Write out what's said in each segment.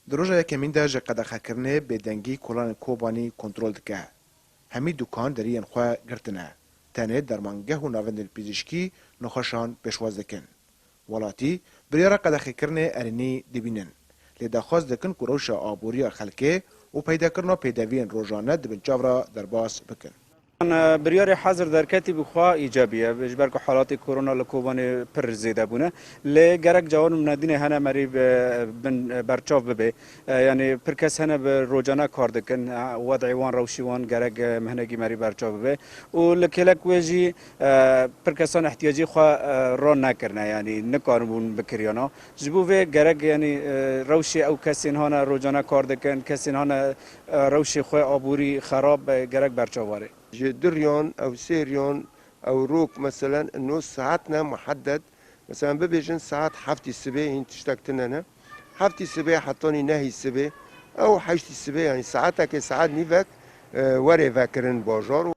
دروژه یکمین ده جه قدخه کرنه بدنگی کلان کوبانی کنترل دکه. همی دکان دریان خواه گرتنه. تنه درمانگه و ناوندن پیزشکی نخوشان پشواز دکن. ولاتی بریاره قدخه کرنه ارینی دبینن. لیده خواست دکن که روش آبوری خلکه و پیدا کرنا پیداوین روزانه دبن چاورا در باس بکن. بریار حاضر در کتی بخوا ایجابیه بجبر که حالات کرونا لکوبان پر زیاده بونه لی گرک جوان مندین هنه مری بن برچاو ببه یعنی پر کس هنه به روزانه کار دکن وضعی وان روشی وان گرک مهنگی مری برچاو ببه و لکلک وجی پر کسان احتیاجی خوا را نکرنه یعنی نکاربون بکریانا جبو و گرک یعنی روشی او کسین هنه روزانه کار دکن کسین هنه روشی خوا آبوری خراب گرک برچاو واره. دريون أو سيريون أو روك مثلا إنه ساعتنا محدد مثلا ببيجن ساعات حفتي السبع تشتكتنا حفتي السبع حطوني نهي السبع أو حشتي السبع يعني ساعتها كساعات نيفك وري فاكرن باجار.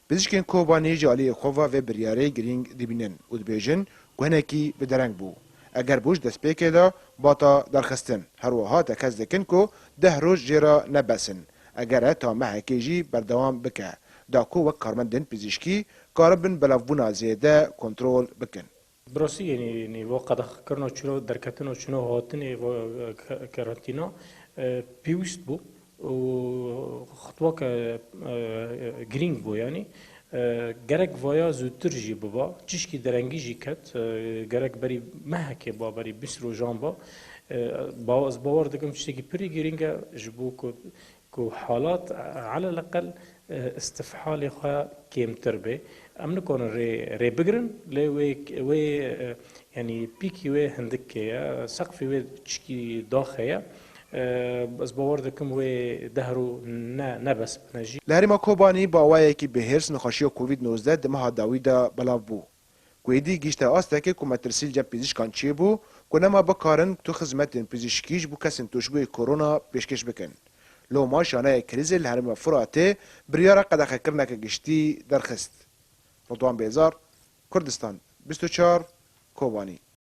پزشکین کوبانی جالی خواه و بریاره گرینگ دبینن و دبیجن گوهنکی بدرنگ بو. اگر بوش دست پیکه دا باتا درخستن. هر وها تکز دکن که 10 روز جیرا نبسن. اگر تا محکی جی بردوام بکه. داکو و کارمندن پزشکی کاربن بلافبونا زیاده کنترل بکن. براسي يعني وقد خكرنا شنو دركتنا شنو هاتني كارانتينا بيوست بو وخطوة جرينج بو يعني جرك فيا زوتر جي بابا تشكي درنجي جي كات جرك بري مهك با بري بسرو جامبا باز باور دكم تشتكي بري جرينجا جبو كو حالات على الأقل استفحال خا كيم تربه امن كون ري بگرن لي وي يعني بيكي وي هندك يا سقف وي تشكي داخيا بس باور دكم وي دهرو نبس بنجي لهرما کوبانی با وایه کی به هرس نخاشی کووید 19 دمه داویدا بلاو بو کویدی گیشته آسته که کومترسیل جم پزشکان چی بو کنما بکارن تو خدمت پزشکیش بو کسن توشبه کرونا پیشکش بکن لو ما شانه کریز الهرم فراته بریاره قدخه کرنه که گشتی درخست. رضوان بیزار کردستان 24 کوبانی